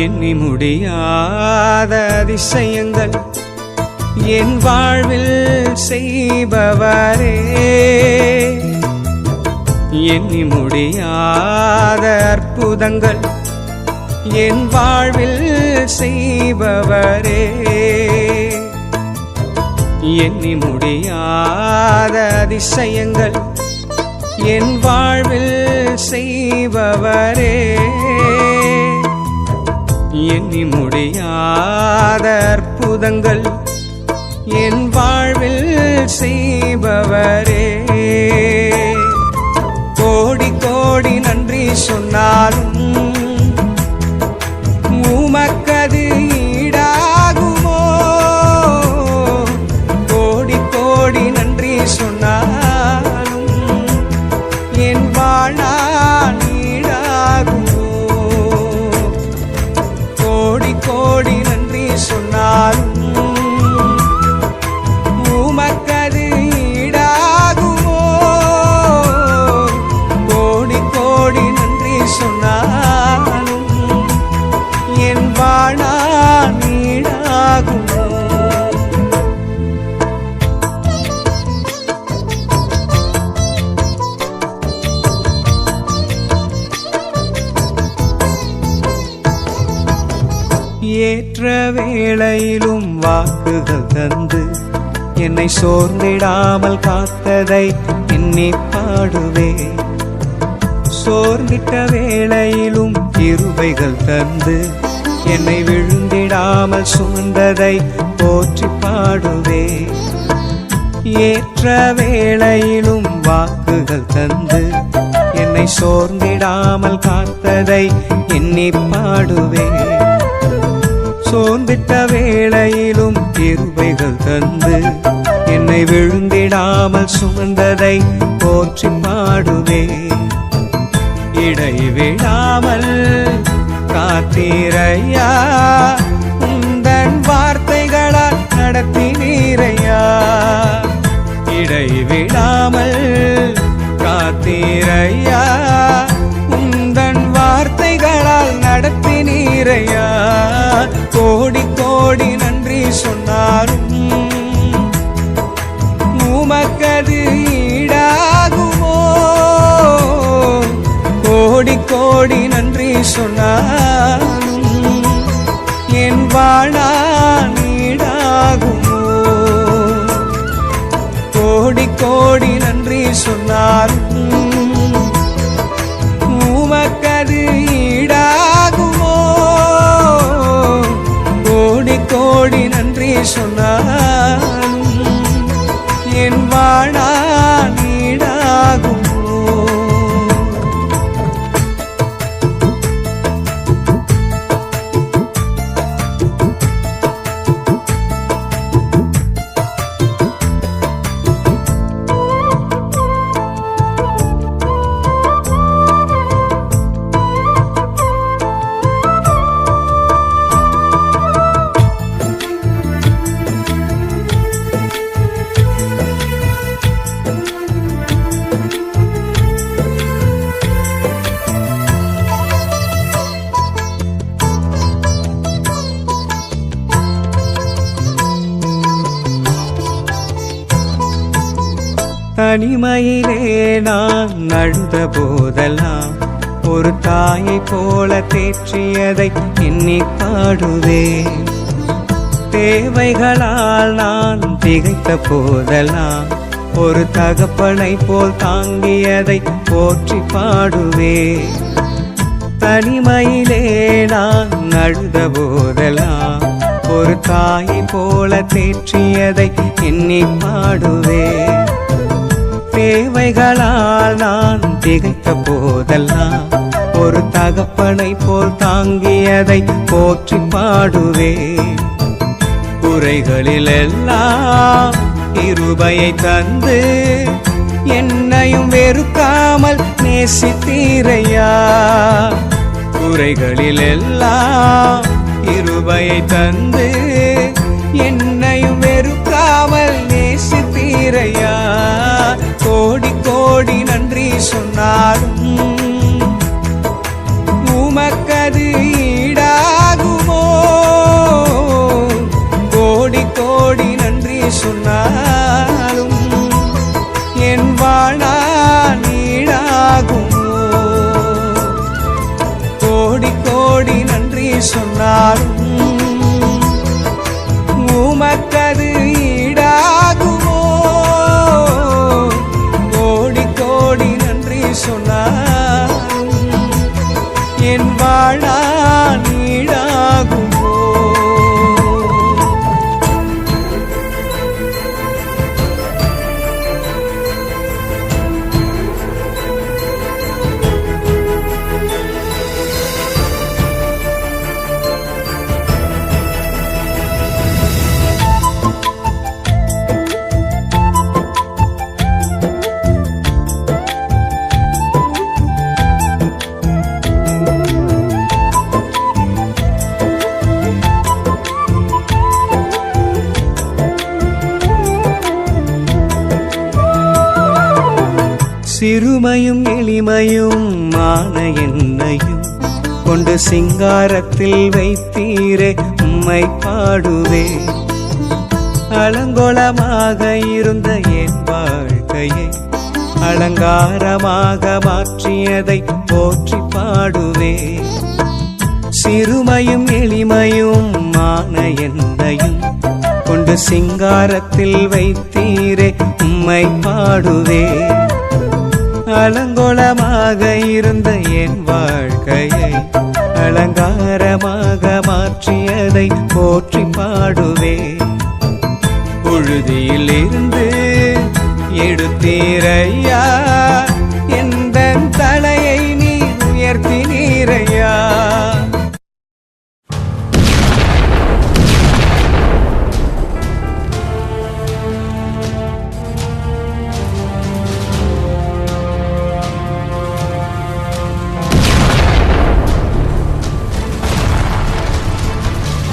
எண்ணி முடியாத அதிசயங்கள் என் வாழ்வில் செய்பவரே, எண்ணி முடியாத அற்புதங்கள் என் வாழ்வில் செய்பவரே, எண்ணி முடியாத அதிசயங்கள் என் வாழ்வில் செய்பவரே, எண்ணி முடியாத அற்புதங்கள் என் வாழ்வில் செய்பவரே. கோடி கோடி நன்றி சொன்னாலும் உமக்கது ஈடாகுமோ, கோடி கோடி நன்றி சொன்னாலும் என் வாழ்நாள் ஈடாகுமோ, கோடி கோடி நன்றி சொன்னாலும் உமக்கது ஈடாகுமோ, கோடி கோடி நன்றி சொன்னாலும் என் வாழ்நாள் ஈடாகுமோ. ஏற்ற வேளையிலும் வாக்குகள் தந்து என்னை சோர்ந்திடாமல் காத்ததை எண்ணி பாடுவே, சோர்ந்திட்ட வேளையிலும் கிருபைகள் தந்து என்னை விழுந்திடாமல் சுமந்ததை போற்றி பாடுவே, ஏற்ற வேளையிலும் வாக்குகள் தந்து என்னை சோர்ந்திடாமல் காத்ததை எண்ணி பாடுவே, சோர்ந்திட்ட வேளையிலும் கிருபைகள் தந்து என்னை விழுந்திடாமல் சுமந்ததை போற்றி பாடுவே, இடைவிடாமல் காத்தீரையா, உந்தன் வார்த்தைகளால் நடத்தினீரையா, இடைவிடாமல் காத்தீரையா, உந்தன் வார்த்தைகளால் நடத்தினீரையா, கோடி கோடி நன்றி சொன்னாலும் உமக்கது ஈடாகுமோ, கோடி கோடி நன்றி சொன்னாலும் என் வாழ்நாள் ஈடாகுமோ, கோடி கோடி நன்றி சொன்னாலும் உமக்கது ஈடாகுமோ, கோடி கோடி நன்றி சொன்னாலும் என் வாழ்நாள் ஈடாகுமோ. தனிமையிலே நான் அழுத போதெல்லாம் ஒரு தாயை போல தேற்றியதை எண்ணி பாடுவே, தேவைகளால் நான் திகைத்த போதெல்லாம் ஒரு தகப்பனை போல் தாங்கியதை போற்றி பாடுவே, தனிமையிலே நான் அழுத போதெல்லாம் ஒரு தாயை போல தேற்றியதை எண்ணி பாடுவே, தேவைகளால் நான் திகைத்த போதெல்லாம் ஒரு தகப்பனை போல் தாங்கியதை போற்றி பாடுவே, குறைகளில் எல்லாம் கிருபையை தந்து என்னையும் வெறுக்காமல் நேசித்தீரையா, குறைகளில் எல்லாம் கிருபையை தந்து என்னையும் வெறுக்காமல் நேசித்தீரையா, கோடி கோடி நன்றி சொன்னாலும் உமக்கது ஈடாக சொன்னாலும் என் வாழ்நாள் நீடாகுமோ? கோடி கோடி நன்றி சொன்னாலும் உமக்கது ஈடாகுமோ? கோடி கோடி நன்றி சொன்னாலும் என் வாழ்நாள் நீடாகுமோ? சிறுமையும் எளிமையும் மான என்னையும் கொண்டு சிங்காரத்தில் வைத்தீரே உம்மை பாடுவே. அலங்கோலமாக இருந்த என் வாழ்க்கையை அலங்காரமாக மாற்றியதை போற்றி பாடுவே. சிறுமையும் எளிமையும் மான என்னையும் கொண்டு சிங்காரத்தில் வைத்தீரே உம்மை பாடுவே. அலங்கோலமாக இருந்த என் வாழ்க்கையை அலங்காரமாக மாற்றியதை போற்றி பாடுவே. புழுதியில் இருந்து